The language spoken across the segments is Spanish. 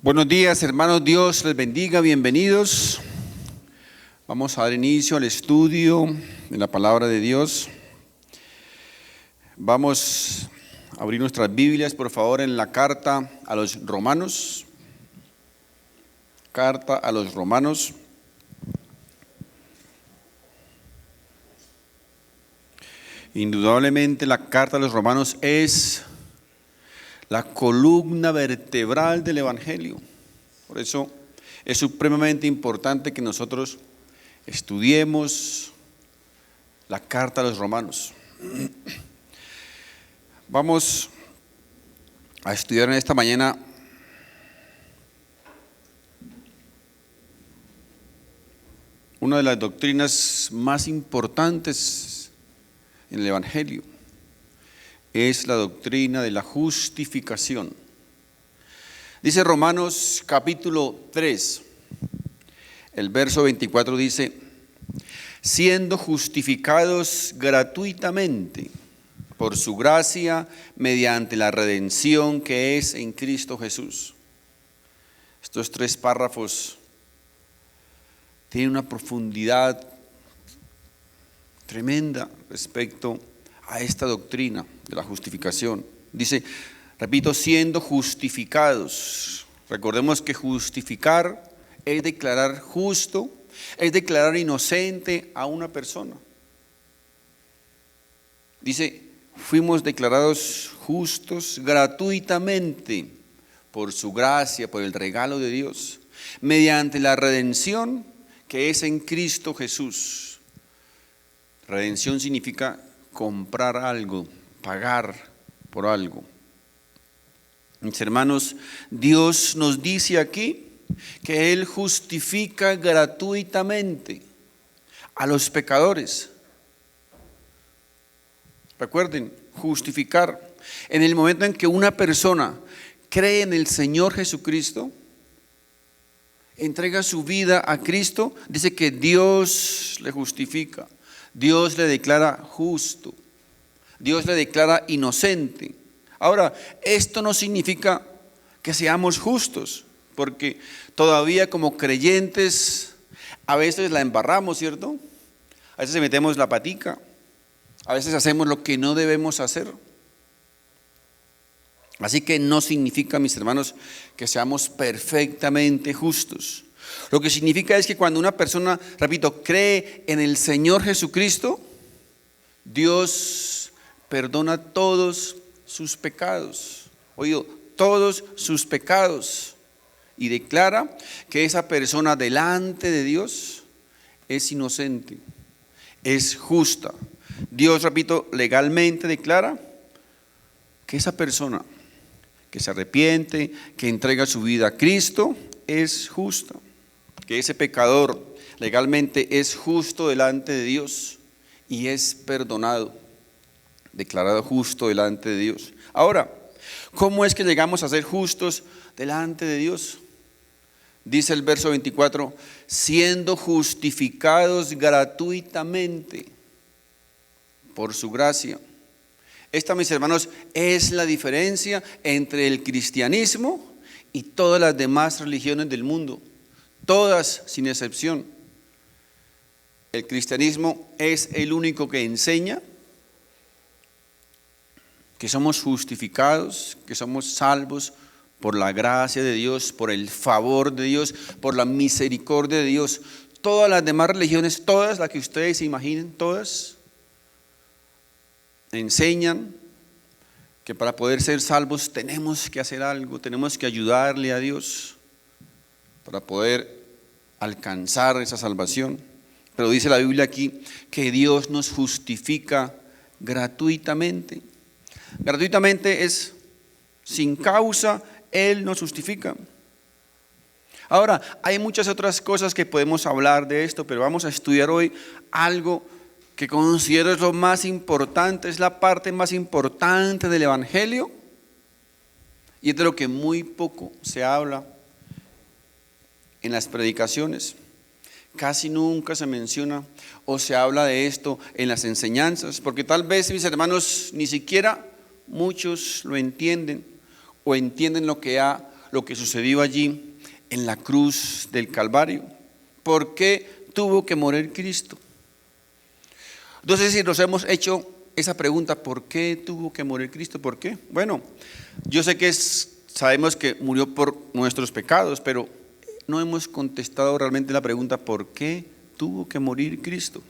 Buenos días, hermanos, Dios les bendiga, bienvenidos. Vamos a dar inicio al estudio de la palabra de Dios. Vamos a abrir nuestras Biblias, por favor, en la carta a los Romanos. Carta a los Romanos. Indudablemente la carta a los Romanos es la columna vertebral del Evangelio. Por eso es supremamente importante que nosotros estudiemos la carta a los Romanos. Vamos a estudiar en esta mañana una de las doctrinas más importantes en el Evangelio. Es la doctrina de la justificación. Dice Romanos capítulo 3, el verso 24 dice: siendo justificados gratuitamente por su gracia mediante la redención que es en Cristo Jesús. Estos tres párrafos tienen una profundidad tremenda respecto a esta doctrina de la justificación. Dice, repito, siendo justificados. Recordemos que justificar es declarar justo, es declarar inocente a una persona. Dice, fuimos declarados justos gratuitamente por su gracia, por el regalo de Dios, mediante la redención que es en Cristo Jesús. Redención significa comprar algo, pagar por algo. Mis hermanos, Dios nos dice aquí que Él justifica gratuitamente a los pecadores. Recuerden, justificar. En el momento en que una persona cree en el Señor Jesucristo, entrega su vida a Cristo, dice que Dios le justifica. Dios le declara justo, Dios le declara inocente. Ahora, esto no significa que seamos justos, porque todavía como creyentes a veces la embarramos, ¿cierto? A veces metemos la patica, a veces hacemos lo que no debemos hacer. Así que no significa, mis hermanos, que seamos perfectamente justos. Lo que significa es que cuando una persona, repito, cree en el Señor Jesucristo, Dios perdona todos sus pecados. Oído, todos sus pecados. Y declara que esa persona delante de Dios es inocente, es justa. Dios, repito, legalmente declara que esa persona que se arrepiente, que entrega su vida a Cristo, es justa. Que ese pecador legalmente es justo delante de Dios y es perdonado, declarado justo delante de Dios. Ahora, ¿cómo es que llegamos a ser justos delante de Dios? Dice el verso 24, siendo justificados gratuitamente por su gracia. Esta, mis hermanos, es la diferencia entre el cristianismo y todas las demás religiones del mundo. Todas sin excepción. El cristianismo es el único que enseña que somos justificados, que somos salvos por la gracia de Dios, por el favor de Dios, por la misericordia de Dios. Todas las demás religiones, todas las que ustedes se imaginen, todas enseñan que para poder ser salvos tenemos que hacer algo, tenemos que ayudarle a Dios para poder alcanzar esa salvación. Pero dice la Biblia aquí que Dios nos justifica gratuitamente. Gratuitamente es sin causa, Él nos justifica. Ahora, hay muchas otras cosas que podemos hablar de esto, pero vamos a estudiar hoy algo que considero es lo más importante, es la parte más importante del Evangelio y es de lo que muy poco se habla en las predicaciones. Casi nunca se menciona o se habla de esto en las enseñanzas, porque tal vez, mis hermanos, ni siquiera muchos lo entienden o entienden lo que lo que sucedió allí en la cruz del Calvario. ¿Por qué tuvo que morir Cristo? Entonces, si nos hemos hecho esa pregunta, ¿por qué tuvo que morir Cristo? ¿Por qué? Bueno, yo sé que sabemos que murió por nuestros pecados, pero no hemos contestado realmente la pregunta, ¿por qué tuvo que morir Cristo?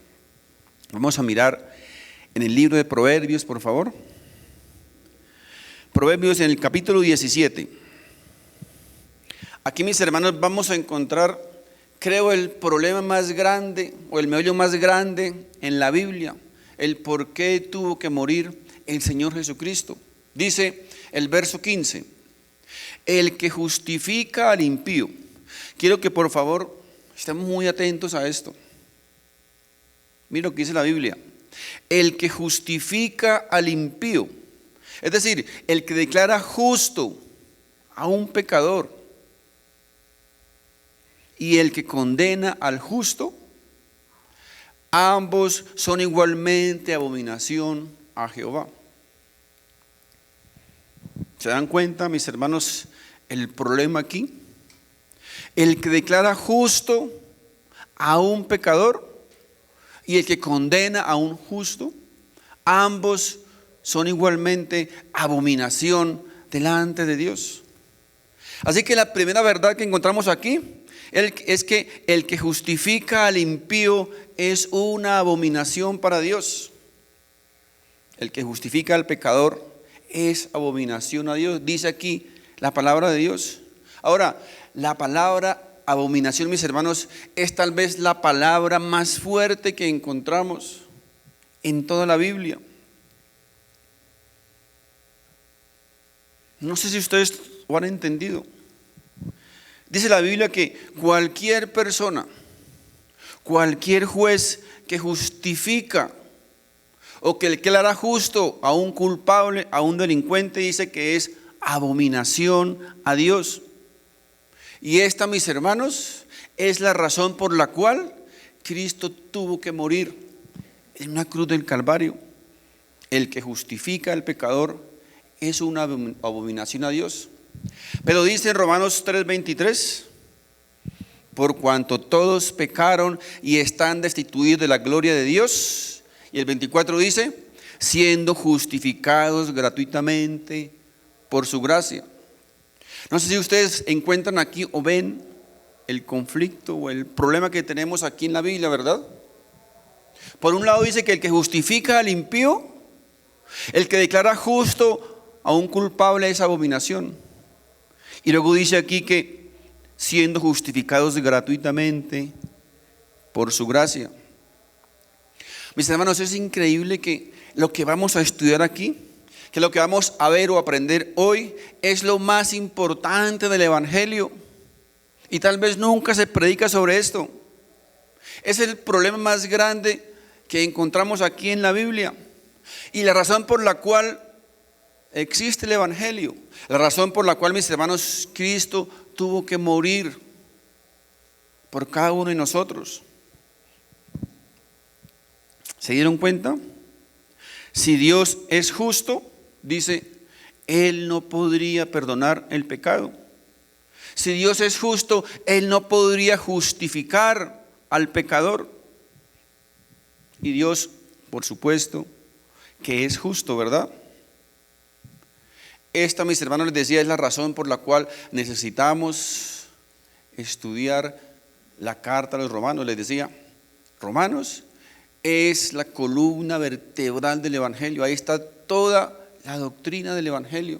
Vamos a mirar en el libro de Proverbios, por favor. Proverbios en el capítulo 17. Aquí, mis hermanos, vamos a encontrar, creo, el problema más grande o el meollo más grande en la Biblia, el por qué tuvo que morir el Señor Jesucristo. Dice el verso 15, el que justifica al impío. Quiero que por favor estemos muy atentos a esto. Mira lo que dice la Biblia. El que justifica al impío, es decir, el que declara justo a un pecador, y el que condena al justo, ambos son igualmente abominación a Jehová. ¿Se dan cuenta, mis hermanos, el problema aquí? El que declara justo a un pecador y el que condena a un justo, ambos son igualmente abominación delante de Dios. Así que la primera verdad que encontramos aquí es que el que justifica al impío es una abominación para Dios. El que justifica al pecador es abominación a Dios. Dice aquí la palabra de Dios. Ahora, la palabra abominación, mis hermanos, es tal vez la palabra más fuerte que encontramos en toda la Biblia. No sé si ustedes lo han entendido. Dice la Biblia que cualquier persona, cualquier juez que justifica o que declara justo a un culpable, a un delincuente, dice que es abominación a Dios. Y esta, mis hermanos, es la razón por la cual Cristo tuvo que morir en una cruz del Calvario. El que justifica al pecador es una abominación a Dios. Pero dice en Romanos 3:23, por cuanto todos pecaron y están destituidos de la gloria de Dios. Y el 24 dice, siendo justificados gratuitamente por su gracia. No sé si ustedes encuentran aquí o ven el conflicto o el problema que tenemos aquí en la Biblia, ¿verdad? Por un lado dice que el que justifica al impío, el que declara justo a un culpable es abominación. Y luego dice aquí que siendo justificados gratuitamente por su gracia. Mis hermanos, es increíble que lo que vamos a estudiar aquí, que lo que vamos a ver o aprender hoy es lo más importante del Evangelio. Y tal vez nunca se predica sobre esto. Es el problema más grande que encontramos aquí en la Biblia. Y la razón por la cual existe el Evangelio, la razón por la cual, mis hermanos, Cristo tuvo que morir por cada uno de nosotros. ¿Se dieron cuenta? Si Dios es justo, dice, Él no podría perdonar el pecado. Si Dios es justo, Él no podría justificar al pecador. Y Dios, por supuesto, que es justo, ¿verdad? Esta, mis hermanos, les decía, es la razón por la cual necesitamos estudiar la carta a los romanos. Les decía, Romanos es la columna vertebral del Evangelio. Ahí está toda la doctrina del Evangelio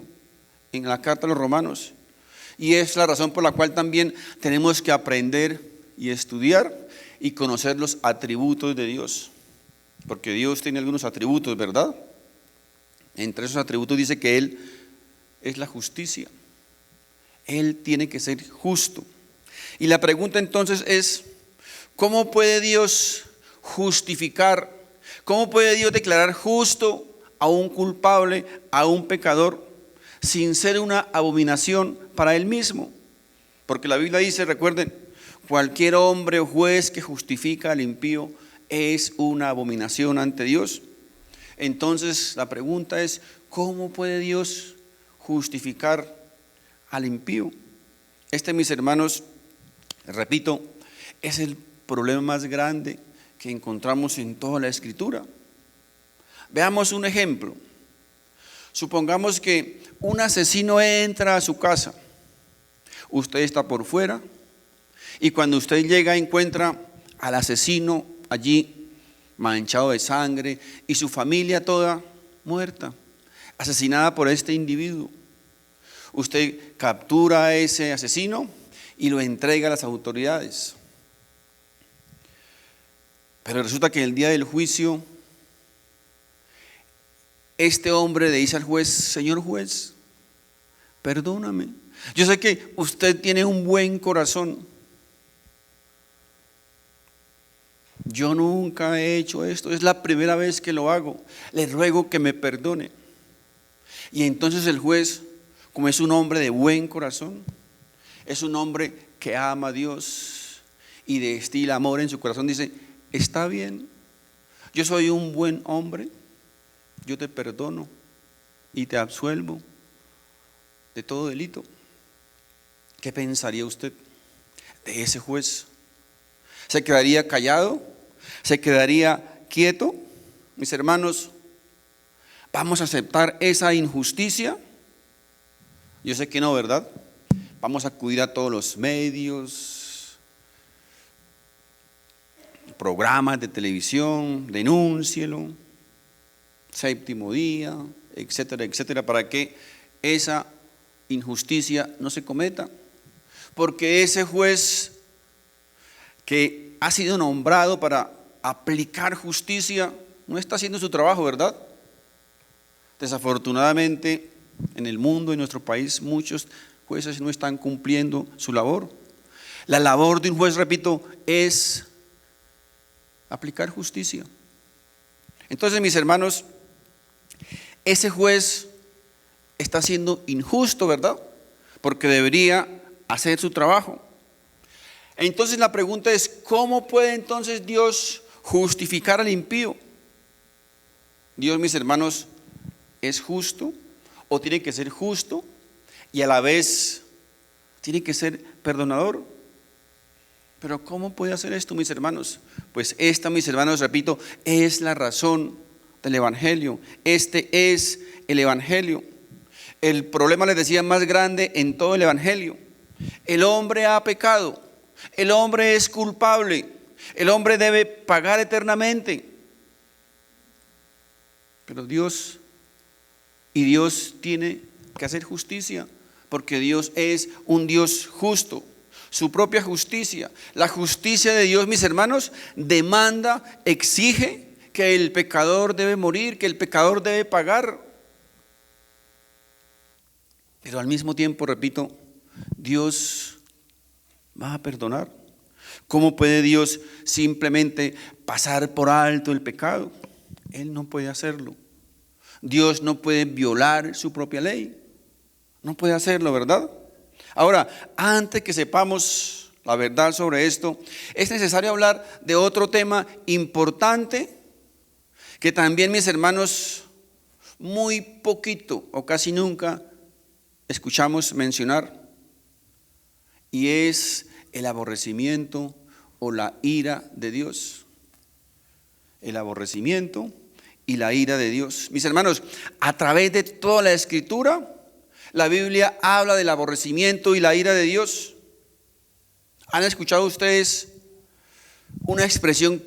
en la carta a los romanos. Y es la razón por la cual también tenemos que aprender y estudiar y conocer los atributos de Dios. Porque Dios tiene algunos atributos, ¿verdad? Entre esos atributos dice que Él es la justicia. Él tiene que ser justo. Y la pregunta entonces es, ¿cómo puede Dios justificar? ¿Cómo puede Dios declarar justo a un culpable, a un pecador, sin ser una abominación para Él mismo? Porque la Biblia dice, recuerden, cualquier hombre o juez que justifica al impío es una abominación ante Dios. Entonces la pregunta es, ¿cómo puede Dios justificar al impío? Mis hermanos, repito, es el problema más grande que encontramos en toda la Escritura. Veamos un ejemplo. Supongamos que un asesino entra a su casa. Usted está por fuera y cuando usted llega encuentra al asesino allí manchado de sangre y su familia toda muerta, asesinada por este individuo. Usted captura a ese asesino y lo entrega a las autoridades. Pero resulta que el día del juicio, este hombre le dice al juez: señor juez, perdóname. Yo sé que usted tiene un buen corazón. Yo nunca he hecho esto, es la primera vez que lo hago. Le ruego que me perdone. Y entonces el juez, como es un hombre de buen corazón, es un hombre que ama a Dios y destila amor en su corazón, dice: está bien, yo soy un buen hombre, yo te perdono y te absuelvo de todo delito. ¿Qué pensaría usted de ese juez? ¿Se quedaría callado? ¿Se quedaría quieto? Mis hermanos, ¿vamos a aceptar esa injusticia? Yo sé que no, ¿verdad? Vamos a acudir a todos los medios, programas de televisión, denúncielo, Séptimo Día, etcétera, etcétera, para que esa injusticia no se cometa. Porque ese juez que ha sido nombrado para aplicar justicia no está haciendo su trabajo, ¿verdad? Desafortunadamente, en el mundo, en nuestro país, muchos jueces no están cumpliendo su labor. La labor de un juez, repito, es aplicar justicia. Entonces, mis hermanos, ese juez está siendo injusto, ¿verdad? Porque debería hacer su trabajo. Entonces la pregunta es: ¿cómo puede entonces Dios justificar al impío? Dios, mis hermanos, ¿es justo o tiene que ser justo y a la vez tiene que ser perdonador? Pero ¿cómo puede hacer esto, mis hermanos? Pues esta, mis hermanos, repito, es la razón del Evangelio. Este es el Evangelio. El problema, les decía, más grande en todo el Evangelio. El hombre ha pecado, el hombre es culpable, el hombre debe pagar eternamente. Pero Dios tiene que hacer justicia, porque Dios es un Dios justo. Su propia justicia, la justicia de Dios, mis hermanos, demanda, exige que el pecador debe morir, que el pecador debe pagar. Pero al mismo tiempo, repito, Dios va a perdonar. ¿Cómo puede Dios simplemente pasar por alto el pecado? Él no puede hacerlo. Dios no puede violar su propia ley. No puede hacerlo, ¿verdad? Ahora, antes que sepamos la verdad sobre esto, es necesario hablar de otro tema importante que también, mis hermanos, muy poquito o casi nunca escuchamos mencionar, y es el aborrecimiento o la ira de Dios. El aborrecimiento y la ira de Dios. Mis hermanos, a través de toda la Escritura, la Biblia habla del aborrecimiento y la ira de Dios. ¿Han escuchado ustedes una expresión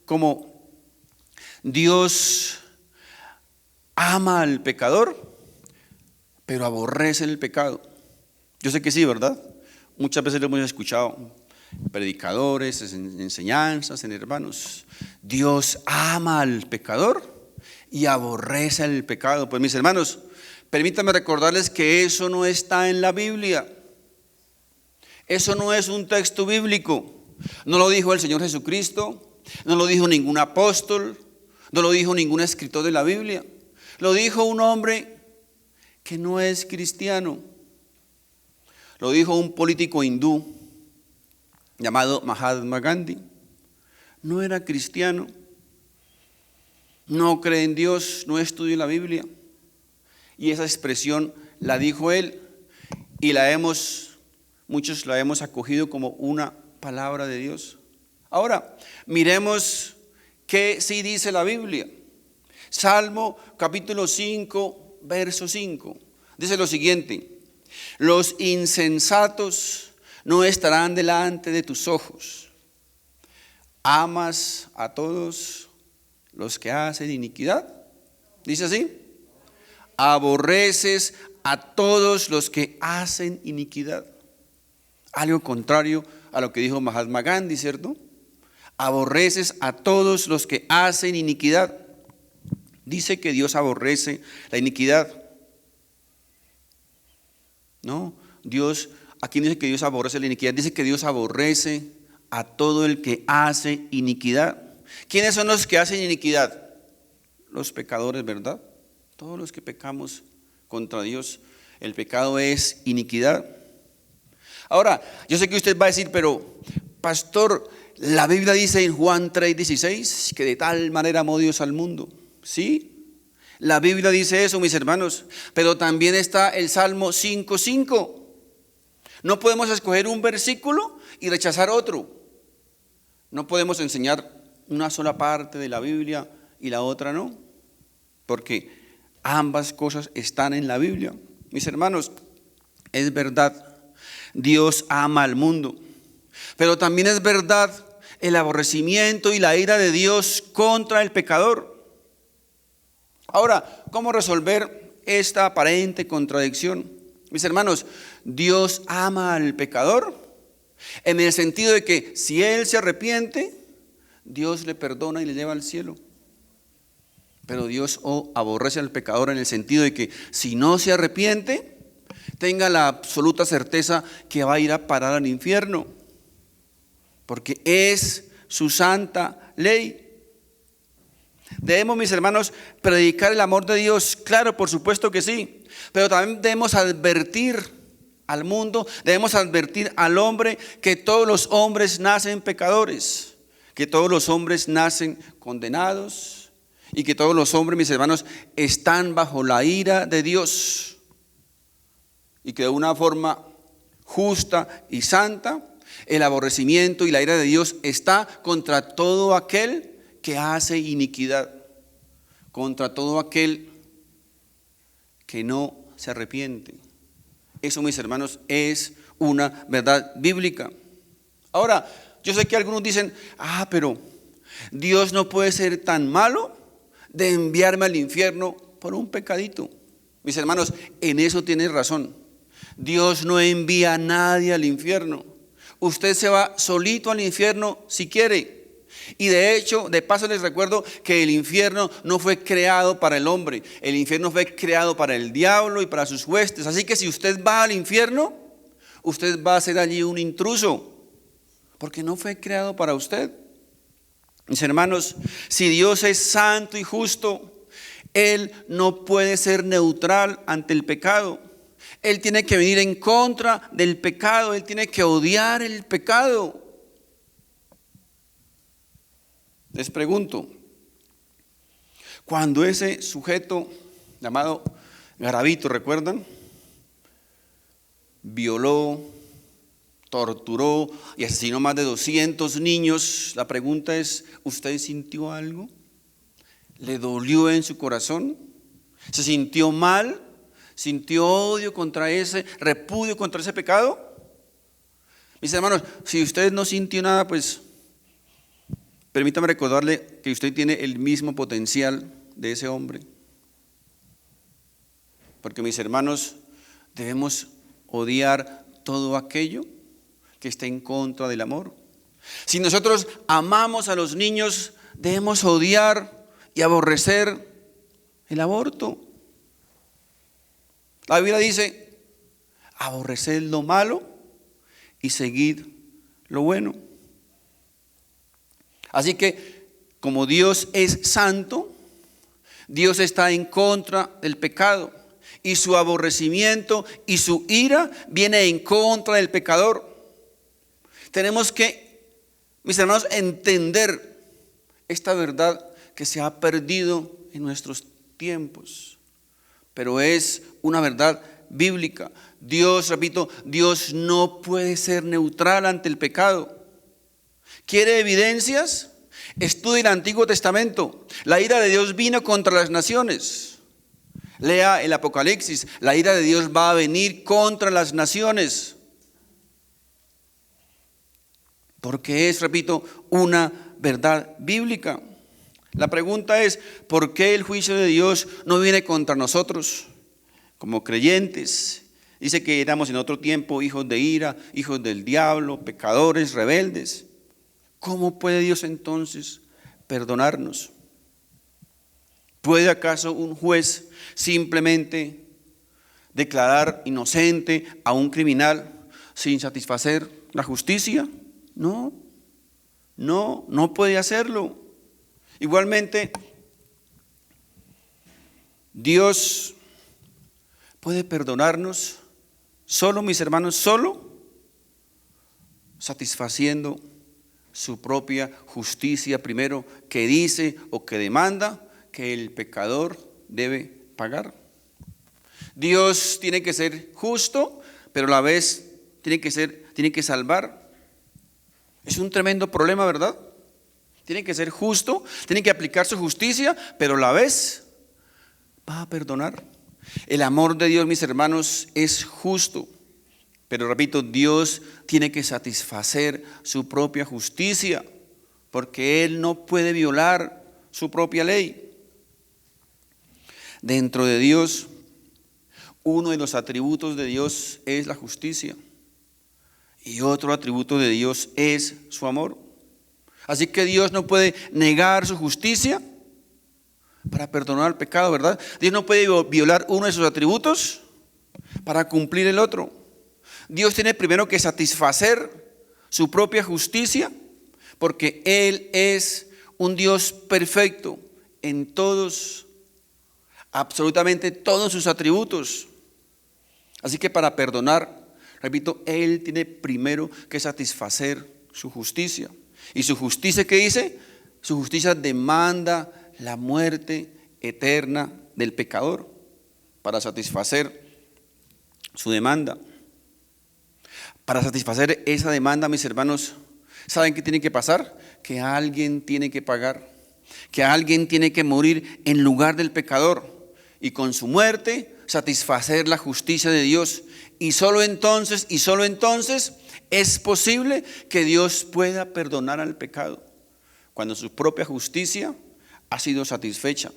como Dios ama al pecador, pero aborrece el pecado? Yo sé que sí, ¿verdad? Muchas veces lo hemos escuchado en predicadores, en enseñanzas, en hermanos. Dios ama al pecador y aborrece el pecado. Pues mis hermanos, permítanme recordarles que eso no está en la Biblia. Eso no es un texto bíblico. No lo dijo el Señor Jesucristo, no lo dijo ningún apóstol, no lo dijo ningún escritor de la Biblia. Lo dijo un hombre que no es cristiano. Lo dijo un político hindú llamado Mahatma Gandhi. No era cristiano, no cree en Dios, no estudia la Biblia. Y esa expresión la dijo él y la hemos muchos la hemos acogido como una palabra de Dios. Ahora, miremos qué sí dice la Biblia. Salmo capítulo 5, verso 5. Dice lo siguiente: los insensatos no estarán delante de tus ojos. ¿Amas a todos los que hacen iniquidad? Dice así. Aborreces a todos los que hacen iniquidad. Algo contrario a lo que dijo Mahatma Gandhi, ¿cierto? Aborreces a todos los que hacen iniquidad. Dice que Dios aborrece la iniquidad. No, Dios, aquí dice que Dios aborrece la iniquidad. Dice que Dios aborrece a todo el que hace iniquidad. ¿Quiénes son los que hacen iniquidad? Los pecadores, ¿verdad? Todos los que pecamos contra Dios. El pecado es iniquidad. Ahora, yo sé que usted va a decir, pero pastor, la Biblia dice en Juan 3:16 que de tal manera amó Dios al mundo. Sí, la Biblia dice eso, mis hermanos, pero también está el Salmo 5:5. No podemos escoger un versículo y rechazar otro. No podemos enseñar una sola parte de la Biblia y la otra no, porque ambas cosas están en la Biblia. Mis hermanos, es verdad, Dios ama al mundo, pero también es verdad el aborrecimiento y la ira de Dios contra el pecador. Ahora, ¿cómo resolver esta aparente contradicción? Mis hermanos, Dios ama al pecador en el sentido de que si él se arrepiente, Dios le perdona y le lleva al cielo. Pero Dios aborrece al pecador en el sentido de que si no se arrepiente, tenga la absoluta certeza que va a ir a parar al infierno, porque es su santa ley. Debemos, mis hermanos, predicar el amor de Dios, claro, por supuesto que sí, pero también debemos advertir al mundo, debemos advertir al hombre que todos los hombres nacen pecadores, que todos los hombres nacen condenados y que todos los hombres, mis hermanos, están bajo la ira de Dios y que de una forma justa y santa el aborrecimiento y la ira de Dios está contra todo aquel que hace iniquidad, contra todo aquel que no se arrepiente. Eso, mis hermanos, es una verdad bíblica. Ahora, yo sé que algunos dicen, pero Dios no puede ser tan malo de enviarme al infierno por un pecadito. Mis hermanos, en eso tienen razón. Dios no envía a nadie al infierno. Usted se va solito al infierno si quiere. Y de hecho, de paso les recuerdo que el infierno no fue creado para el hombre. El infierno fue creado para el diablo y para sus huestes. Así que si usted va al infierno, usted va a ser allí un intruso, porque no fue creado para usted. Mis hermanos, si Dios es santo y justo, Él no puede ser neutral ante el pecado. Él tiene que venir en contra del pecado. Él tiene que odiar el pecado. Les pregunto, cuando ese sujeto llamado Garavito, ¿recuerdan? Violó, torturó y asesinó más de 200 niños. La pregunta es, ¿usted sintió algo? ¿Le dolió en su corazón? ¿Se sintió mal? ¿Sintió odio contra ese, repudio contra ese pecado? Mis hermanos, si usted no sintió nada, pues permítame recordarle que usted tiene el mismo potencial de ese hombre. Porque, mis hermanos, debemos odiar todo aquello que está en contra del amor. Si nosotros amamos a los niños, debemos odiar y aborrecer el aborto. La Biblia dice, aborreced lo malo y seguid lo bueno. Así que, como Dios es santo, Dios está en contra del pecado y su aborrecimiento y su ira viene en contra del pecador. Tenemos que, mis hermanos, entender esta verdad que se ha perdido en nuestros tiempos, pero es una verdad bíblica. Dios, repito, Dios no puede ser neutral ante el pecado. ¿Quiere evidencias? Estudie el Antiguo Testamento. La ira de Dios vino contra las naciones. Lea el Apocalipsis. La ira de Dios va a venir contra las naciones. Porque es, repito, una verdad bíblica. La pregunta es, ¿por qué el juicio de Dios no viene contra nosotros como creyentes? Dice que éramos en otro tiempo hijos de ira, hijos del diablo, pecadores, rebeldes. ¿Cómo puede Dios entonces perdonarnos? ¿Puede acaso un juez simplemente declarar inocente a un criminal sin satisfacer la justicia? No puede hacerlo. Igualmente, Dios puede perdonarnos solo, mis hermanos, solo satisfaciendo su propia justicia primero, que dice o que demanda que el pecador debe pagar. Dios tiene que ser justo, pero a la vez tiene que salvar. Es un tremendo problema, ¿verdad? Tiene que ser justo, tiene que aplicar su justicia, pero a la vez va a perdonar. El amor de Dios, mis hermanos, es justo. Pero repito, Dios tiene que satisfacer su propia justicia, porque Él no puede violar su propia ley. Dentro de Dios, uno de los atributos de Dios es la justicia, y otro atributo de Dios es su amor. Así que Dios no puede negar su justicia para perdonar el pecado, ¿verdad? Dios no puede violar uno de sus atributos para cumplir el otro. Dios tiene primero que satisfacer su propia justicia, porque Él es un Dios perfecto en todos, absolutamente todos sus atributos. Así que para perdonar, repito, Él tiene primero que satisfacer su justicia. ¿Y su justicia qué dice? Su justicia demanda la muerte eterna del pecador para satisfacer su demanda. Para satisfacer esa demanda, mis hermanos, ¿saben qué tiene que pasar? Que alguien tiene que pagar, que alguien tiene que morir en lugar del pecador y con su muerte satisfacer la justicia de Dios. Y solo entonces es posible que Dios pueda perdonar al pecado, cuando su propia justicia ha sido satisfecha.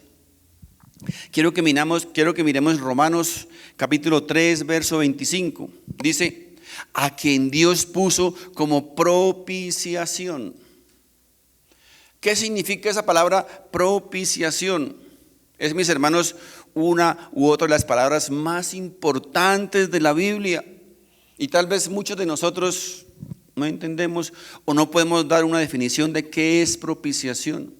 Quiero que miremos Romanos capítulo 3, verso 25. Dice: a quien Dios puso como propiciación. ¿Qué significa esa palabra propiciación? Es, mis hermanos, una u otra de las palabras más importantes de la Biblia. Y tal vez muchos de nosotros no entendemos o no podemos dar una definición de qué es propiciación.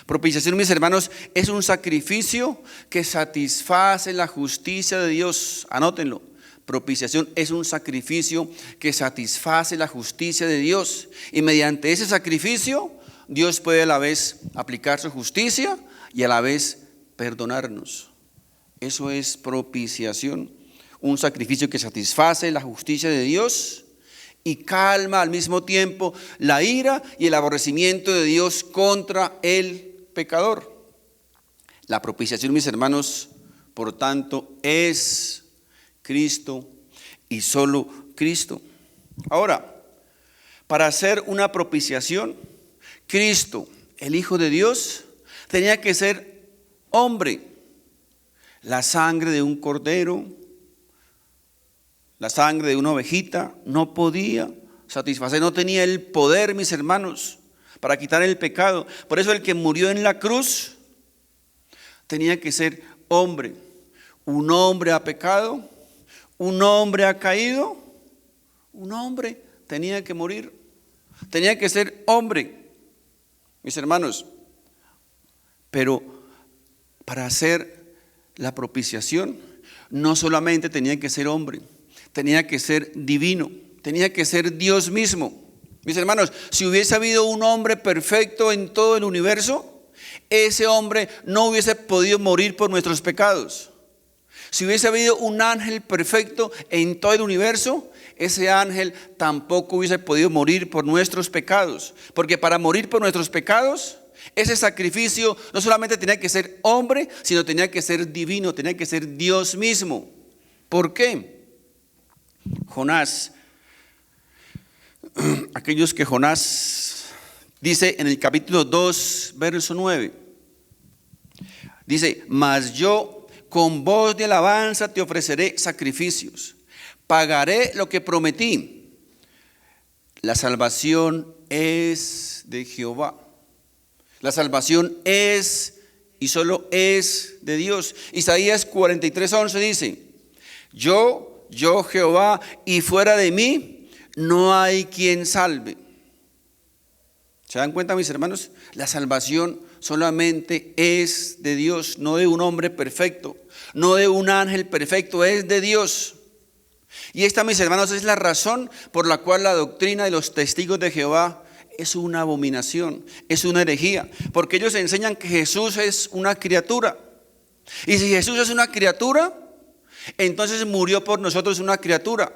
Propiciación, mis hermanos, es un sacrificio que satisface la justicia de Dios. Anótenlo. Propiciación es un sacrificio que satisface la justicia de Dios. Y mediante ese sacrificio, Dios puede a la vez aplicar su justicia y a la vez perdonarnos. Eso es propiciación. Un sacrificio que satisface la justicia de Dios y calma al mismo tiempo la ira y el aborrecimiento de Dios contra el pecador. La propiciación, mis hermanos, por tanto, es Cristo y solo Cristo. Ahora, para hacer una propiciación, Cristo, el Hijo de Dios, tenía que ser hombre. La sangre de un cordero, la sangre de una ovejita no podía satisfacer, no tenía el poder, mis hermanos, para quitar el pecado. Por eso el que murió en la cruz tenía que ser hombre. Un hombre ha pecado, un hombre ha caído, un hombre tenía que morir, tenía que ser hombre, mis hermanos. Pero para hacer la propiciación, no solamente tenía que ser hombre, tenía que ser divino, tenía que ser Dios mismo. Mis hermanos, si hubiese habido un hombre perfecto en todo el universo, ese hombre no hubiese podido morir por nuestros pecados. Si hubiese habido un ángel perfecto en todo el universo, ese ángel tampoco hubiese podido morir por nuestros pecados. Porque para morir por nuestros pecados, ese sacrificio no solamente tenía que ser hombre, sino tenía que ser divino, tenía que ser Dios mismo. ¿Por qué? Jonás, aquellos que Jonás dice en el capítulo 2, verso 9, dice: mas yo con voz de alabanza te ofreceré sacrificios, pagaré lo que prometí. La salvación es de Jehová. La salvación es y solo es de Dios. Isaías 43:11 dice: yo Jehová, y fuera de mí no hay quien salve. ¿Se dan cuenta, mis hermanos? La salvación solamente es de Dios, no de un hombre perfecto, no de un ángel perfecto, es de Dios. Y esta, mis hermanos, es la razón por la cual la doctrina de los testigos de Jehová es una abominación, es una herejía, porque ellos enseñan que Jesús es una criatura. Y si Jesús es una criatura, entonces murió por nosotros una criatura.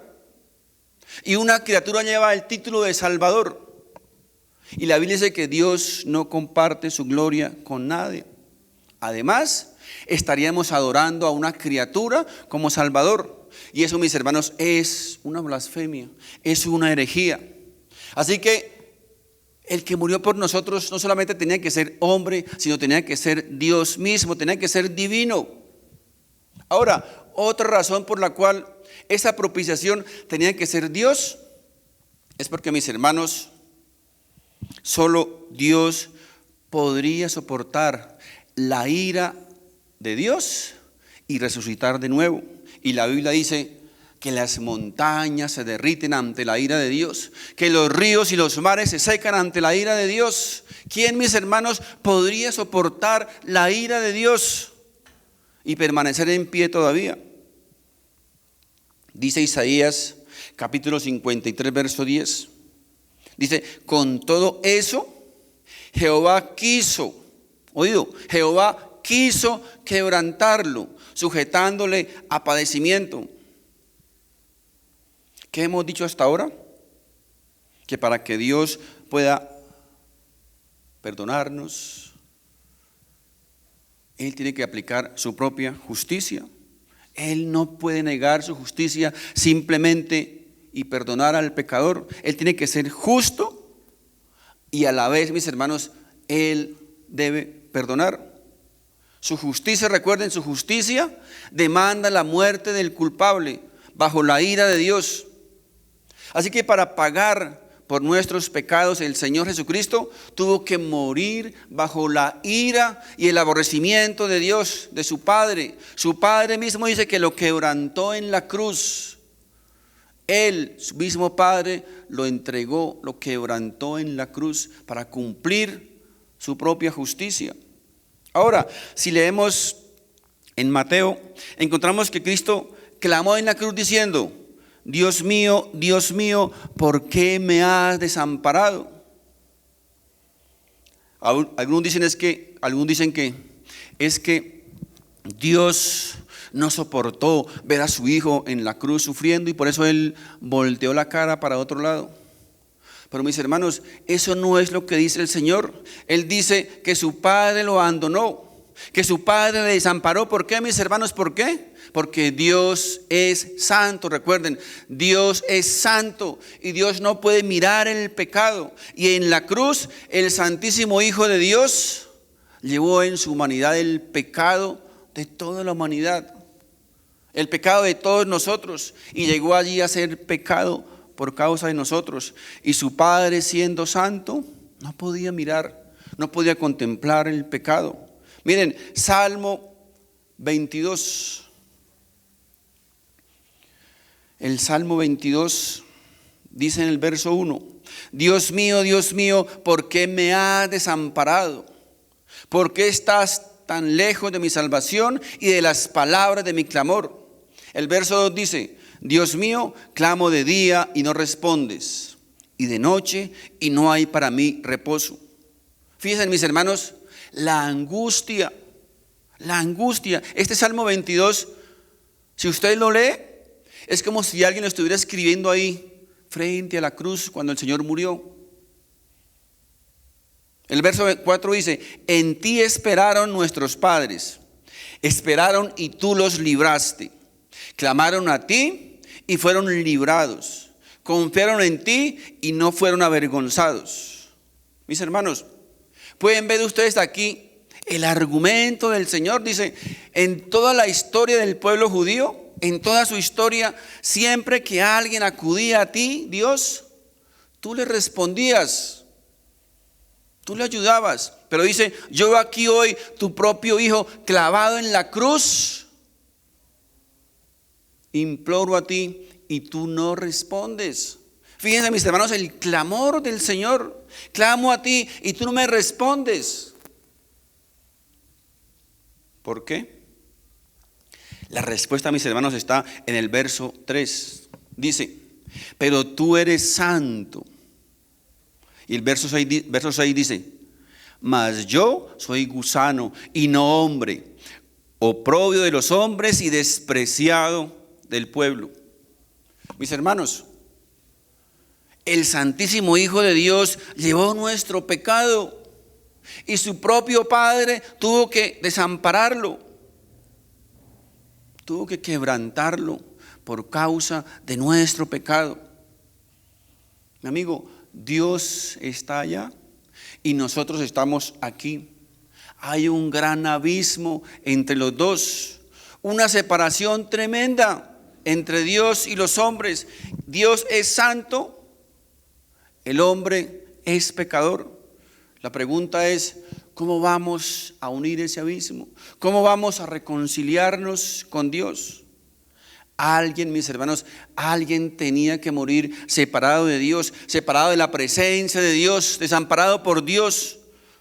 Y una criatura lleva el título de Salvador. Y la Biblia dice que Dios no comparte su gloria con nadie. Además, estaríamos adorando a una criatura como Salvador. Y eso, mis hermanos, es una blasfemia, es una herejía. Así que el que murió por nosotros no solamente tenía que ser hombre, sino tenía que ser Dios mismo, tenía que ser divino. Ahora, otra razón por la cual esa propiciación tenía que ser Dios es porque, mis hermanos, solo Dios podría soportar la ira de Dios y resucitar de nuevo. Y la Biblia dice que las montañas se derriten ante la ira de Dios, que los ríos y los mares se secan ante la ira de Dios. ¿Quién, mis hermanos, podría soportar la ira de Dios y permanecer en pie todavía? Dice Isaías capítulo 53, verso 10. Dice: con todo eso, Jehová quiso quebrantarlo, sujetándole a padecimiento. ¿Qué hemos dicho hasta ahora? Que para que Dios pueda perdonarnos, Él tiene que aplicar su propia justicia. Él no puede negar su justicia simplemente y perdonar al pecador. Él tiene que ser justo y a la vez, mis hermanos, Él debe perdonar. Su justicia, recuerden, su justicia demanda la muerte del culpable bajo la ira de Dios. Así que para pagar por nuestros pecados, el Señor Jesucristo tuvo que morir bajo la ira y el aborrecimiento de Dios, de su Padre. Su Padre mismo dice que lo quebrantó en la cruz. Él, su mismo Padre, lo entregó, lo quebrantó en la cruz para cumplir su propia justicia. Ahora, si leemos en Mateo, encontramos que Cristo clamó en la cruz diciendo: Dios mío, ¿por qué me has desamparado? Algunos dicen que es que Dios no soportó ver a su hijo en la cruz sufriendo y por eso Él volteó la cara para otro lado. Pero, mis hermanos, eso no es lo que dice el Señor. Él dice que su Padre lo abandonó, que su Padre le desamparó. ¿Por qué, mis hermanos? ¿Por qué? Porque Dios es santo. Recuerden, Dios es santo y Dios no puede mirar el pecado. Y en la cruz, el Santísimo Hijo de Dios llevó en su humanidad el pecado de toda la humanidad, el pecado de todos nosotros, y llegó allí a ser pecado por causa de nosotros. Y su Padre, siendo santo, no podía mirar, no podía contemplar el pecado. Miren, Salmo 22. El Salmo 22 dice en el verso 1: Dios mío, ¿por qué me has desamparado? ¿Por qué estás tan lejos de mi salvación y de las palabras de mi clamor? El verso 2 dice: Dios mío, clamo de día y no respondes, y de noche y no hay para mí reposo. Fíjense, mis hermanos, la angustia. Este Salmo 22 Si usted lo lee, es como si alguien lo estuviera escribiendo ahí frente a la cruz cuando el Señor murió. El verso 4 dice: en ti esperaron nuestros padres, esperaron y tú los libraste, clamaron a ti y fueron librados, confiaron en ti y no fueron avergonzados. Mis hermanos, pueden ver ustedes aquí el argumento del Señor. Dice, en toda la historia del pueblo judío, en toda su historia, siempre que alguien acudía a ti, Dios, tú le respondías, tú le ayudabas. Pero dice, yo veo aquí hoy tu propio hijo clavado en la cruz, imploro a ti y tú no respondes. Fíjense, mis hermanos, el clamor del Señor: clamo a ti y tú no me respondes. ¿Por qué? La respuesta, mis hermanos, está en el verso 3. Dice, pero tú eres santo. Y el verso 6 dice, mas yo soy gusano y no hombre, oprobio de los hombres y despreciado del pueblo. Mis hermanos, el Santísimo Hijo de Dios llevó nuestro pecado y su propio Padre tuvo que desampararlo, tuvo que quebrantarlo por causa de nuestro pecado. Mi amigo, Dios está allá y nosotros estamos aquí. Hay un gran abismo entre los dos, una separación tremenda entre Dios y los hombres. Dios es santo, el hombre es pecador. La pregunta es, ¿cómo vamos a unir ese abismo? ¿Cómo vamos a reconciliarnos con Dios? Alguien, mis hermanos, alguien tenía que morir separado de Dios, separado de la presencia de Dios, desamparado por Dios.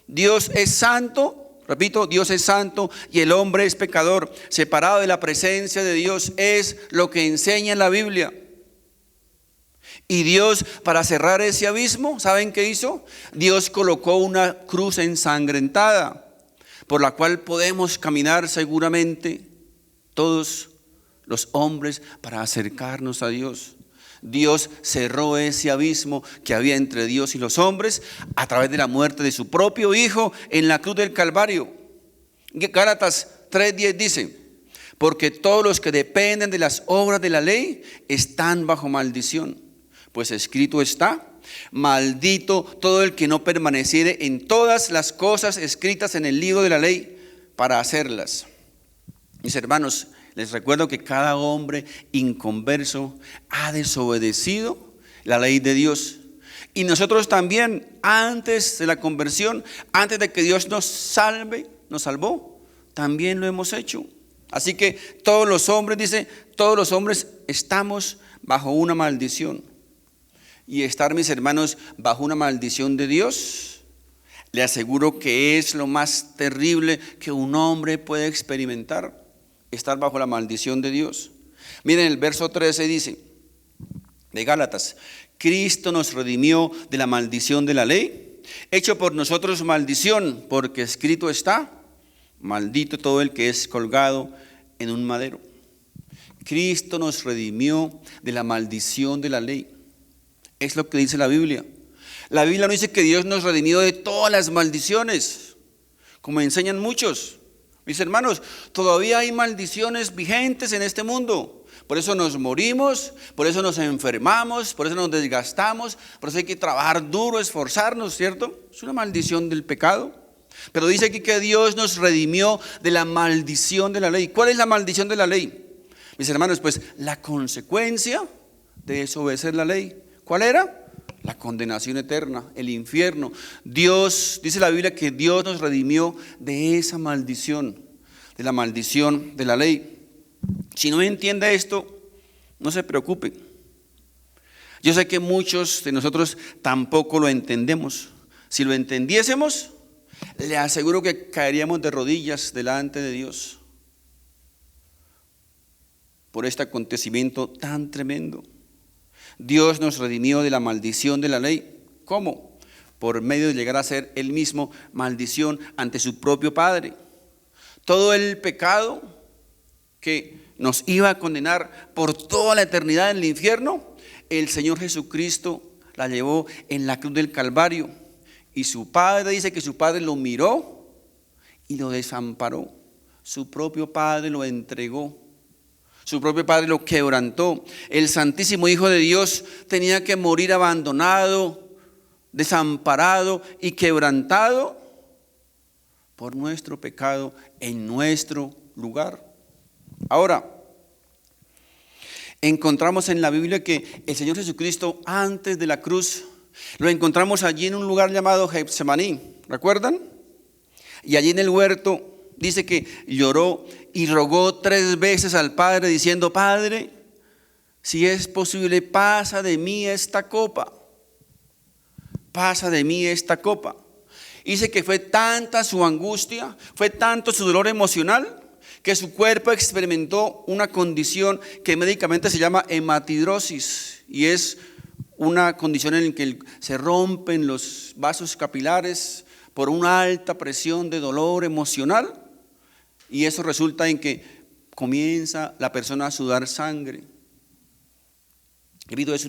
Dios es santo, repito, Dios es santo y el hombre es pecador, separado de la presencia de Dios. Es lo que enseña en la Biblia. Y Dios, para cerrar ese abismo, ¿saben qué hizo? Dios colocó una cruz ensangrentada, por la cual podemos caminar seguramente todos los hombres para acercarnos a Dios. Dios cerró ese abismo que había entre Dios y los hombres a través de la muerte de su propio Hijo en la cruz del Calvario. Gálatas 3:10 dice, porque todos los que dependen de las obras de la ley están bajo maldición. Pues escrito está, maldito todo el que no permaneciere en todas las cosas escritas en el libro de la ley para hacerlas. Mis hermanos, les recuerdo que cada hombre inconverso ha desobedecido la ley de Dios. Y nosotros también, antes de la conversión, antes de que Dios nos salvó, también lo hemos hecho. Así que todos los hombres, dice, todos los hombres estamos bajo una maldición. Y estar, mis hermanos, bajo una maldición de Dios, le aseguro que es lo más terrible que un hombre puede experimentar. Estar bajo la maldición de Dios. Miren, el verso 13 dice de Gálatas, Cristo nos redimió de la maldición de la ley, hecho por nosotros maldición, porque escrito está, maldito todo el que es colgado en un madero. Cristo nos redimió de la maldición de la ley. Es lo que dice la Biblia. La Biblia no dice que Dios nos redimió de todas las maldiciones, como enseñan muchos. Mis hermanos, todavía hay maldiciones vigentes en este mundo. Por eso nos morimos, por eso nos enfermamos, por eso nos desgastamos, por eso hay que trabajar duro, esforzarnos, ¿cierto? Es una maldición del pecado. Pero dice aquí que Dios nos redimió de la maldición de la ley. ¿Cuál es la maldición de la ley? Mis hermanos, pues la consecuencia de desobedecer la ley. ¿Cuál era? La condenación eterna, el infierno. Dios, dice la Biblia que Dios nos redimió de esa maldición, de la maldición de la ley. Si no entiende esto, no se preocupe. Yo sé que muchos de nosotros tampoco lo entendemos. Si lo entendiésemos, le aseguro que caeríamos de rodillas delante de Dios por este acontecimiento tan tremendo. Dios nos redimió de la maldición de la ley. ¿Cómo? Por medio de llegar a ser Él mismo maldición ante su propio Padre. Todo el pecado que nos iba a condenar por toda la eternidad en el infierno, el Señor Jesucristo la llevó en la cruz del Calvario. Y su Padre dice que su Padre lo miró y lo desamparó. Su propio Padre lo entregó. Su propio Padre lo quebrantó. El Santísimo Hijo de Dios tenía que morir abandonado, desamparado y quebrantado por nuestro pecado en nuestro lugar. Ahora, encontramos en la Biblia que el Señor Jesucristo antes de la cruz lo encontramos allí en un lugar llamado Getsemaní, ¿recuerdan? Y allí en el huerto dice que lloró y rogó 3 veces al Padre diciendo: Padre, si es posible, pasa de mí esta copa. Pasa de mí esta copa. Dice que fue tanta su angustia, fue tanto su dolor emocional, que su cuerpo experimentó una condición que médicamente se llama hematidrosis, y es una condición en la que se rompen los vasos capilares por una alta presión de dolor emocional, y eso resulta en que comienza la persona a sudar sangre. Querido, es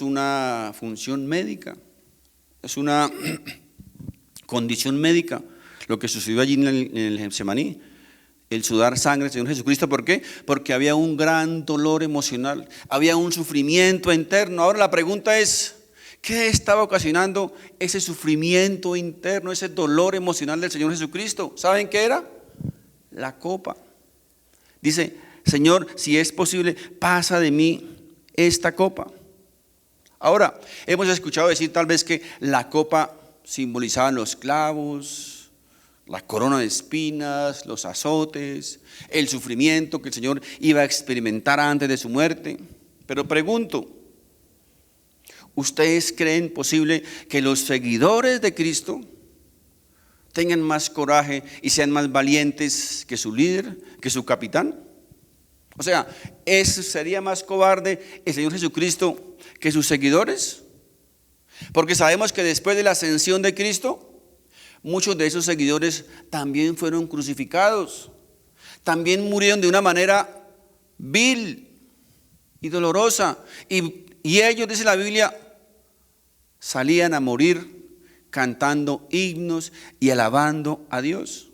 una función médica, es una condición médica lo que sucedió allí en el Getsemaní, el sudar sangre del Señor Jesucristo. ¿Por qué? Porque había un gran dolor emocional, había un sufrimiento interno. Ahora la pregunta es: ¿qué estaba ocasionando ese sufrimiento interno, ese dolor emocional del Señor Jesucristo? ¿Saben qué era? La copa. Dice: Señor, si es posible, pasa de mí esta copa. Ahora, hemos escuchado decir tal vez que la copa simbolizaba los clavos, la corona de espinas, los azotes, el sufrimiento que el Señor iba a experimentar antes de su muerte. Pero pregunto, ¿ustedes creen posible que los seguidores de Cristo tengan más coraje y sean más valientes que su líder, que su capitán? O sea, ¿sería más cobarde el Señor Jesucristo que sus seguidores? Porque sabemos que después de la ascensión de Cristo, muchos de esos seguidores también fueron crucificados, también murieron de una manera vil y dolorosa, y ellos, dice la Biblia, salían a morir cantando himnos y alabando a Dios.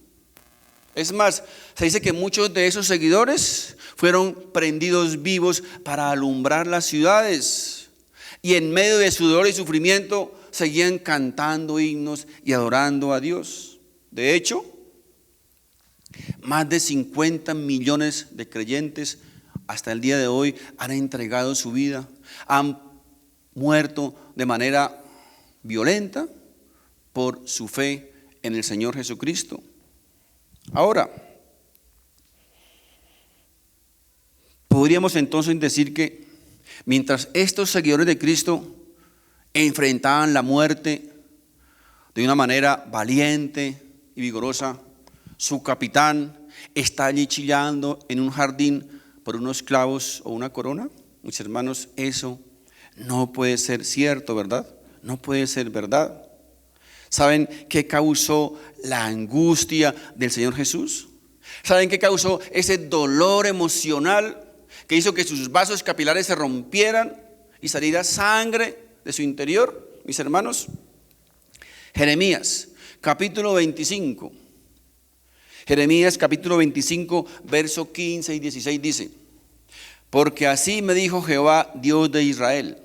Es más, se dice que muchos de esos seguidores fueron prendidos vivos para alumbrar las ciudades, y en medio de su dolor y sufrimiento seguían cantando himnos y adorando a Dios. De hecho, más de 50 millones de creyentes hasta el día de hoy han entregado su vida, han muerto de manera violenta por su fe en el Señor Jesucristo. Ahora, podríamos entonces decir que mientras estos seguidores de Cristo enfrentaban la muerte de una manera valiente y vigorosa, su capitán está allí chillando en un jardín por unos clavos o una corona. Mis hermanos, eso no puede ser cierto, ¿verdad? No puede ser verdad. ¿Saben qué causó la angustia del Señor Jesús? ¿Saben qué causó ese dolor emocional que hizo que sus vasos capilares se rompieran y saliera sangre de su interior? Mis hermanos, Jeremías capítulo 25. Jeremías capítulo 25, verso 15 y 16 dice: Porque así me dijo Jehová, Dios de Israel: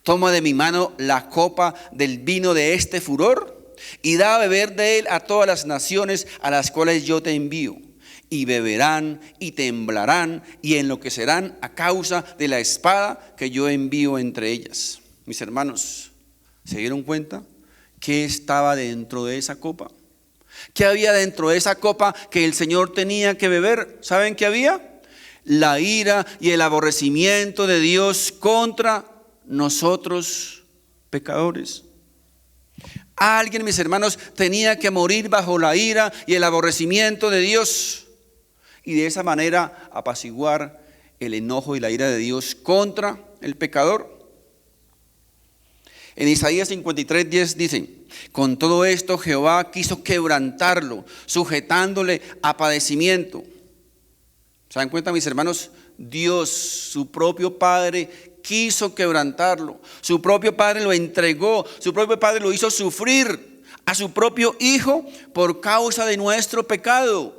Toma de mi mano la copa del vino de este furor y da a beber de él a todas las naciones a las cuales yo te envío. Y beberán y temblarán y enloquecerán a causa de la espada que yo envío entre ellas. Mis hermanos, ¿se dieron cuenta qué estaba dentro de esa copa? ¿Qué había dentro de esa copa que el Señor tenía que beber? ¿Saben qué había? La ira y el aborrecimiento de Dios contra nosotros pecadores. Alguien, mis hermanos, tenía que morir bajo la ira y el aborrecimiento de Dios, y de esa manera apaciguar el enojo y la ira de Dios contra el pecador. En Isaías 53:10 dice: Con todo esto Jehová quiso quebrantarlo, sujetándole a padecimiento. ¿Se dan cuenta, mis hermanos? Dios, su propio Padre, quiso quebrantarlo. Su propio Padre lo entregó. Su propio Padre lo hizo sufrir a su propio Hijo por causa de nuestro pecado.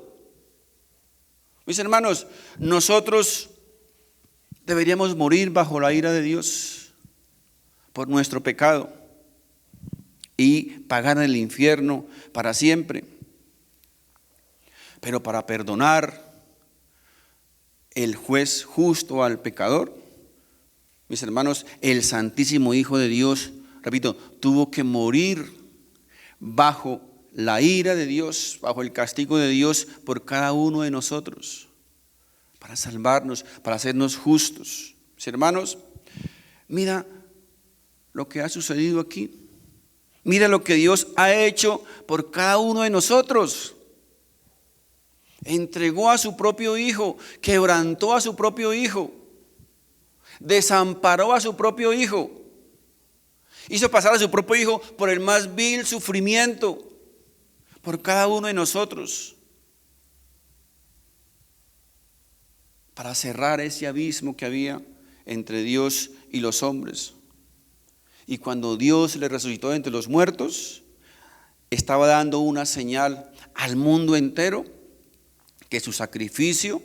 Mis hermanos, nosotros deberíamos morir bajo la ira de Dios por nuestro pecado y pagar en el infierno para siempre. Pero para perdonar el juez justo al pecador, mis hermanos, el Santísimo Hijo de Dios, repito, tuvo que morir bajo la ira de Dios, bajo el castigo de Dios por cada uno de nosotros, para salvarnos, para hacernos justos. Mis hermanos, mira lo que ha sucedido aquí. Mira lo que Dios ha hecho por cada uno de nosotros. Entregó a su propio Hijo, quebrantó a su propio Hijo, desamparó a su propio Hijo, hizo pasar a su propio Hijo por el más vil sufrimiento por cada uno de nosotros, para cerrar ese abismo que había entre Dios y los hombres. Y cuando Dios le resucitó de entre los muertos, estaba dando una señal al mundo entero que su sacrificio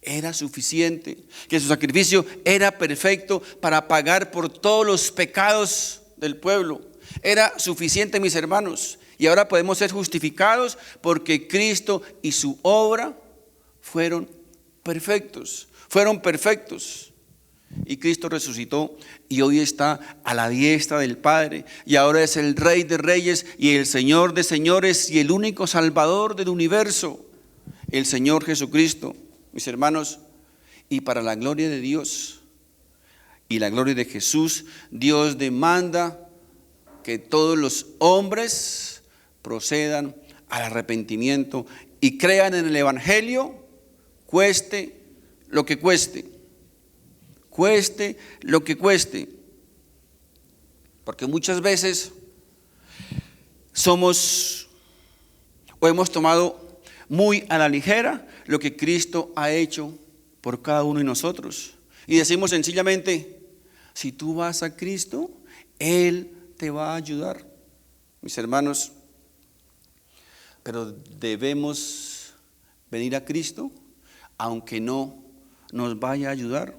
era suficiente, que su sacrificio era perfecto para pagar por todos los pecados del pueblo. Era suficiente, mis hermanos. Y ahora podemos ser justificados porque Cristo y su obra fueron perfectos. Y Cristo resucitó y hoy está a la diestra del Padre. Y ahora es el Rey de Reyes y el Señor de Señores y el único Salvador del universo, el Señor Jesucristo. Mis hermanos, y para la gloria de Dios y la gloria de Jesús, Dios demanda que todos los hombres procedan al arrepentimiento y crean en el Evangelio, cueste lo que cueste. Cueste lo que cueste. Porque muchas veces somos o hemos tomado muy a la ligera lo que Cristo ha hecho por cada uno de nosotros. Y decimos sencillamente, si tú vas a Cristo, Él te va a ayudar. Mis hermanos, pero debemos venir a Cristo aunque no nos vaya a ayudar.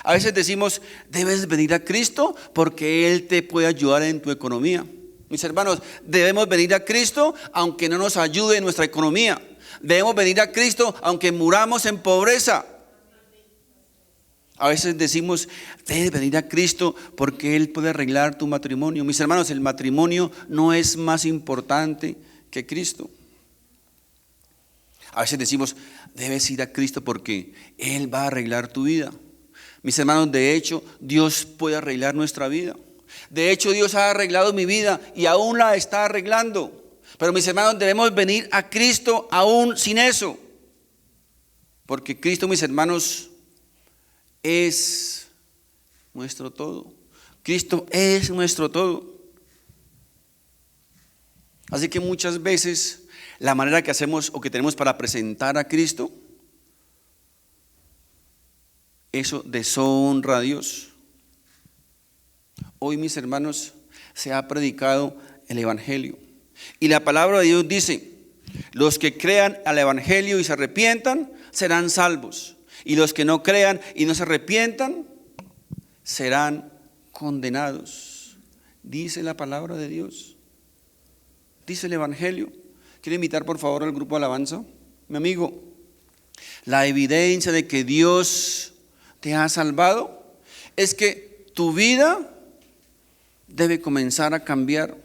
A veces decimos, debes venir a Cristo porque Él te puede ayudar en tu economía. Mis hermanos, debemos venir a Cristo aunque no nos ayude en nuestra economía. Debemos venir a Cristo aunque muramos en pobreza. A veces decimos, debes venir a Cristo porque Él puede arreglar tu matrimonio. Mis hermanos, el matrimonio no es más importante que Cristo. A veces decimos, debes ir a Cristo porque Él va a arreglar tu vida. Mis hermanos, de hecho, Dios puede arreglar nuestra vida. De hecho, Dios ha arreglado mi vida y aún la está arreglando. Pero mis hermanos, debemos venir a Cristo aún sin eso. Porque Cristo, mis hermanos, es nuestro todo. Cristo es nuestro todo. Así que muchas veces la manera que hacemos o que tenemos para presentar a Cristo, eso deshonra a Dios. Hoy, mis hermanos, se ha predicado el Evangelio. Y la palabra de Dios dice, los que crean al Evangelio y se arrepientan, serán salvos. Y los que no crean y no se arrepientan, serán condenados. Dice la palabra de Dios. Dice el Evangelio. Quiero invitar por favor al grupo de alabanza. Mi amigo, la evidencia de que Dios te ha salvado es que tu vida debe comenzar a cambiar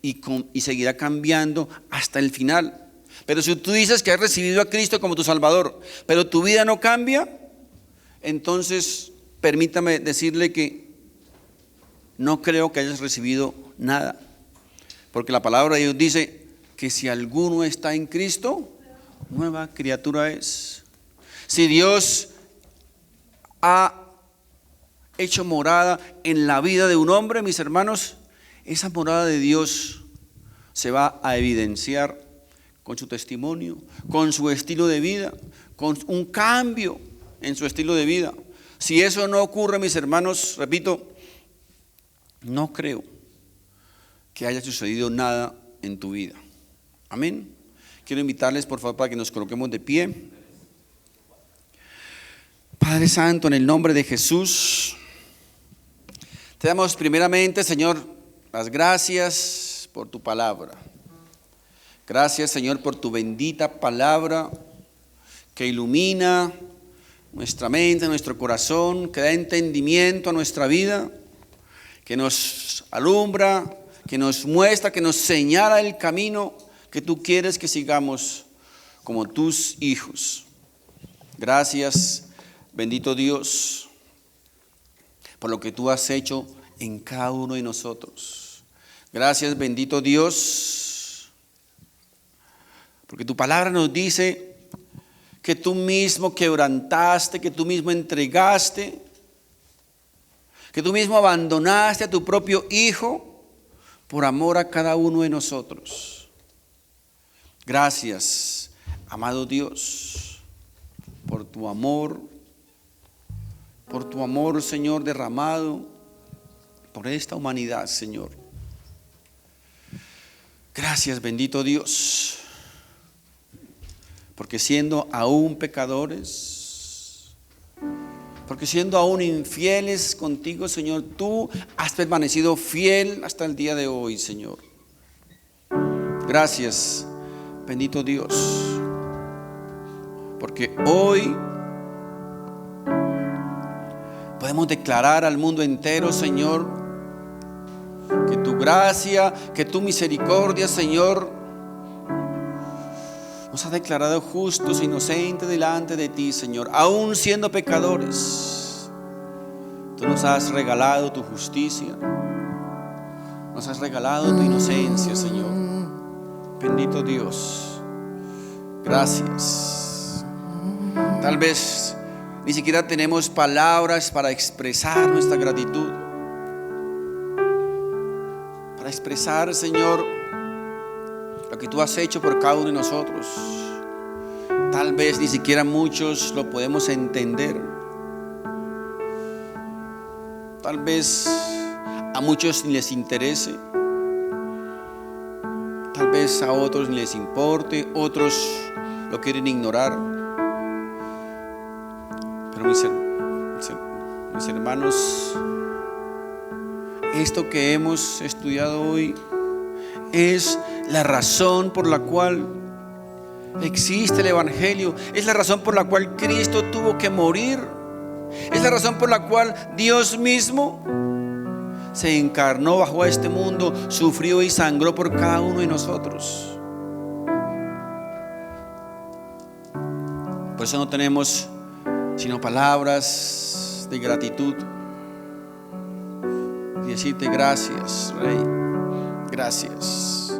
y seguirá cambiando hasta el final. Pero si tú dices que has recibido a Cristo como tu Salvador, pero tu vida no cambia, entonces permítame decirle que no creo que hayas recibido nada. Porque la palabra de Dios dice que si alguno está en Cristo, nueva criatura es. Si Dios ha hecho morada en la vida de un hombre, mis hermanos, esa morada de Dios se va a evidenciar con su testimonio, con su estilo de vida, con un cambio en su estilo de vida. Si eso no ocurre, mis hermanos, repito, no creo que haya sucedido nada en tu vida. Amén. Quiero invitarles, por favor, para que nos coloquemos de pie. Padre Santo, en el nombre de Jesús, te damos primeramente, Señor, las gracias por tu palabra. Gracias, Señor, por tu bendita palabra que ilumina nuestra mente, nuestro corazón, que da entendimiento a nuestra vida, que nos alumbra, que nos muestra, que nos señala el camino que tú quieres que sigamos como tus hijos. Gracias, bendito Dios, por lo que tú has hecho en cada uno de nosotros. Gracias, bendito Dios, porque tu palabra nos dice que tú mismo quebrantaste, que tú mismo entregaste, que tú mismo abandonaste a tu propio Hijo por amor a cada uno de nosotros. Gracias, amado Dios, por tu amor, Señor, derramado por esta humanidad, Señor. Gracias, bendito Dios, porque siendo aún pecadores, porque siendo aún infieles contigo, Señor, tú has permanecido fiel hasta el día de hoy, Señor. Gracias, bendito Dios, porque hoy podemos declarar al mundo entero, Señor, que tu gracia, que tu misericordia, Señor, nos ha declarado justos e inocentes delante de ti, Señor. Aún siendo pecadores, tú nos has regalado tu justicia, nos has regalado tu inocencia, Señor. Bendito Dios, gracias. Tal vez ni siquiera tenemos palabras para expresar nuestra gratitud, para expresar, Señor, lo que tú has hecho por cada uno de nosotros. Tal vez ni siquiera muchos lo podemos entender. Tal vez a muchos ni les interese. Tal vez a otros ni les importe. Otros lo quieren ignorar. Pero mis hermanos, esto que hemos estudiado hoy es la razón por la cual existe el Evangelio. Es la razón por la cual Cristo tuvo que morir. Es la razón por la cual Dios mismo se encarnó, bajó a este mundo, sufrió y sangró por cada uno de nosotros. Por eso no tenemos sino palabras de gratitud y decirte gracias, Rey. Gracias.